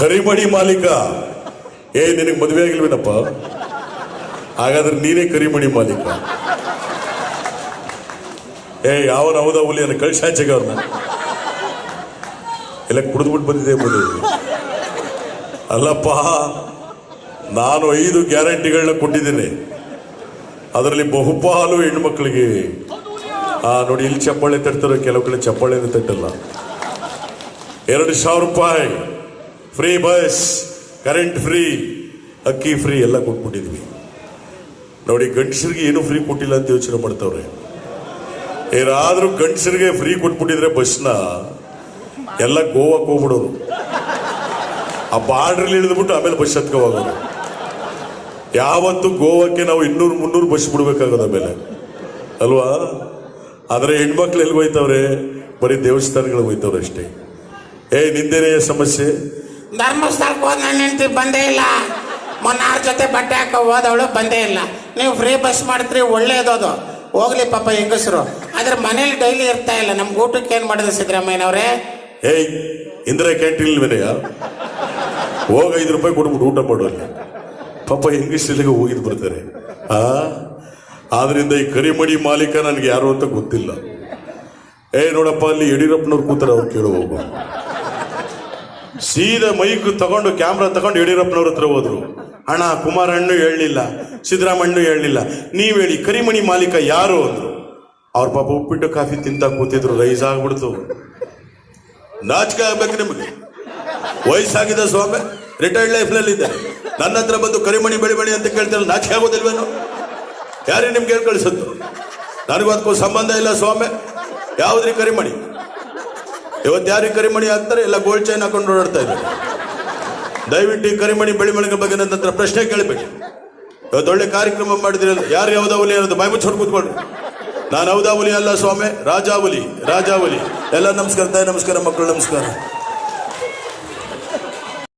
ಕರಿಮಣಿ ಮಾಲೀಕ ನಿನಗೆ ಮದುವೆ ಆಗಿಲ್ವೇನಪ್ಪ? ಹಾಗಾದ್ರೆ ನೀನೇ ಕರಿಮಣಿ ಮಾಲೀಕ. ಯಾವನ ಹೌದಾ ಹುಲಿಯನ್ನು ಕಳ್ಸಾಚೆಗೆ ಅವ್ರನ್ನ ಎಲ್ಲ ಕುಡಿದ್ಬಿಟ್ಟು ಬಂದಿದೆ ಮದುವೆ. ಅಲ್ಲಪ್ಪ, ನಾನು 5 ಗ್ಯಾರಂಟಿಗಳನ್ನ ಕೊಟ್ಟಿದ್ದೇನೆ. ಅದರಲ್ಲಿ ಬಹುಪಾಲು ಹೆಣ್ಮಕ್ಳಿಗೆ ನೋಡಿ, ಇಲ್ಲಿ ಚಪ್ಪಾಳೆ ತಟ್ತಾರೆ, ಕೆಲವು ಕಡೆ ಚಪ್ಪಾಳೆನೇ ತಟ್ಟಲ್ಲ. 2,000 ರೂಪಾಯಿ ಫ್ರೀ ಬಸ್, ಕರೆಂಟ್ ಫ್ರೀ, ಅಕ್ಕಿ ಫ್ರೀ ಎಲ್ಲ ಕೊಟ್ಬಿಟ್ಟಿದ್ವಿ. ನೋಡಿ, ಗಂಡಸರಿಗೆ ಏನು ಫ್ರೀ ಕೊಟ್ಟಿಲ್ಲ ಅಂತ ಯೋಚನೆ ಮಾಡ್ತಾವ್ರೆ. ಏನಾದ್ರೂ ಗಂಡಸರಿಗೆ ಫ್ರೀ ಕೊಟ್ಬಿಟ್ಟಿದ್ರೆ ಬಸ್ನ ಎಲ್ಲ ಗೋವಾಕ್ಕೆ ಹೋಗ್ಬಿಡೋರು. ಆ ಬಾರ್ಡ್ರಲ್ಲಿ ಇಳಿದ್ಬಿಟ್ಟು ಆಮೇಲೆ ಬಸ್ ಹತ್ಕೊ ಹೋಗೋರು. ಯಾವತ್ತು ಗೋವಾಕ್ಕೆ ನಾವು 200-300 ಬಸ್ ಬಿಡ್ಬೇಕಾಗೋದು ಆಮೇಲೆ ಅಲ್ವಾ? ಆದರೆ ಹೆಣ್ಮಕ್ಳು ಎಲ್ಲಿ ಹೋಯ್ತವ್ರೆ? ಬರೀ ದೇವಸ್ಥಾನಗಳಿಗೆ ಹೋಯ್ತವ್ರೆ ಅಷ್ಟೇ. ನಿಂದೇನೇ ಸಮಸ್ಯೆ? ಧರ್ಮಸ್ಥಳಕ್ಕೆ ಹೋದ್ ನನ್ನ ಹೆಂಡತಿ ಬಂದೇ ಇಲ್ಲ. ಮೊನ್ನೆ 6 ಜೊತೆ ಬಟ್ಟೆ ಹಾಕ ಹೋದವಳು ಬಂದೇ ಇಲ್ಲ. ನೀವು ಫ್ರೀ ಬಸ್ ಮಾಡ್ತೀರಿ, ಒಳ್ಳೇದದು, ಹೋಗ್ಲಿ ಪಾಪ ಹೆಂಗಸರು. ಆದ್ರೆ ಮನೇಲಿ ಡೈಲಿ ಇರ್ತಾ ಇಲ್ಲ. ನಮ್ಗೆ ಊಟಕ್ಕೆ ಏನ್ ಮಾಡಿದ್ರು ಸಿದ್ದರಾಮಯ್ಯನವ್ರೆ? ಇಂದಿರಾ ಕ್ಯಾಂಟೀನ್ ವಿನಯ ಹೋಗ 5 ರೂಪಾಯಿ ಕೊಡ್ಬಿಟ್ಟು ಊಟ ಮಾಡೋಲ್ಲ. ಪಾಪ ಹೆಂಗಸರಿಗೆ ಹೋಗಿದ್ ಬರ್ತಾರೆ. ಆದ್ರಿಂದ ಈ ಕರಿಮಣಿ ಮಾಲೀಕ ನನಗೆ ಯಾರು ಅಂತ ಗೊತ್ತಿಲ್ಲ. ನೋಡಪ್ಪ, ಅಲ್ಲಿ ಯಡಿಯೂರಪ್ಪನವ್ರು ಕೂತಾರೆ, ಅವ್ರು ಕೇಳೋ ಹೋಗು. ಸೀದಾ ಮೈಕ್ ತಗೊಂಡು ಕ್ಯಾಮ್ರಾ ತಗೊಂಡು ಯಡಿಯೂರಪ್ಪನವ್ರ ಹತ್ರ ಹೋದ್ರು. ಅಣ್ಣ, ಕುಮಾರಣ್ಣು ಹೇಳಲಿಲ್ಲ, ಸಿದ್ದರಾಮಣ್ಣು ಹೇಳಲಿಲ್ಲ, ನೀವ್ ಹೇಳಿ ಕರಿಮಣಿ ಮಾಲೀಕ ಯಾರು ಅಂದ್ರು. ಅವ್ರ ಪಾಪ ಉಪ್ಪಿಟ್ಟು ಕಾಫಿ ತಿಂತ ಕೂತಿದ್ರು. ರೈಸ್ ಆಗ್ಬಿಡ್ತು. ನಾಚಿಕೆ ಆಗ್ಬೇಕು ನಿಮಗೆ. ವಯಸ್ಸಾಗಿದೆ ಸ್ವಾಮಿ, ರಿಟೈರ್ಡ್ ಲೈಫ್ ನಲ್ಲಿ ಇದ್ದಾರೆ. ನನ್ನ ಹತ್ರ ಬಂದು ಕರಿಮಣಿ ಬೆಳಿಮಣಿ ಅಂತ ಕೇಳ್ತಾರೆ. ನಾಚಿಕೆ ಆಗೋದಿಲ್ವೇನು? ಯಾರೇ ನಿಮ್ಗೆ ಹೇಳಿ ಕಳಿಸದ್ದು? ನನಗೂ ಅದಕ್ಕೂ ಸಂಬಂಧ ಇಲ್ಲ ಸ್ವಾಮಿ. ಯಾವ್ದ್ರಿ ಕರಿಮಣಿ? ಇವತ್ತು ಯಾರಿಗೆ ಕರಿಮಣಿ ಹಾಕ್ತಾರೆ? ಎಲ್ಲ ಗೋಲ್ಡ್ ಚೈನ್ ಹಾಕೊಂಡು ಓಡಾಡ್ತಾ ಇದ್ದಾರೆ. ದಯವಿಟ್ಟು ಈ ಕರಿಮಣಿ ಬೆಳಿಮಣಿಗೆ ಬಗ್ಗೆ ನನ್ನ ಹತ್ರ ಪ್ರಶ್ನೆ ಕೇಳಬೇಡಿ. ಇವತ್ತು ಒಳ್ಳೆ ಕಾರ್ಯಕ್ರಮ ಮಾಡಿದ್ರಲ್ಲ, ಯಾರು ಯಾವುದಾ ಹುಲಿ ಅನ್ನೋದು ಬಾಯಿ ಮುಚ್ಕೊಂಡು ಕೂತ್ಕೊಂಡು. ನಾನು ಹೌದಾ ಹುಲಿ ಅಲ್ಲ ಸ್ವಾಮಿ, ರಾಜಾ ಹುಲಿ, ರಾಜಾ ಹುಲಿ. ಎಲ್ಲ ನಮಸ್ಕಾರ ತಾಯಿ, ನಮಸ್ಕಾರ ಮಕ್ಕಳು, ನಮಸ್ಕಾರ.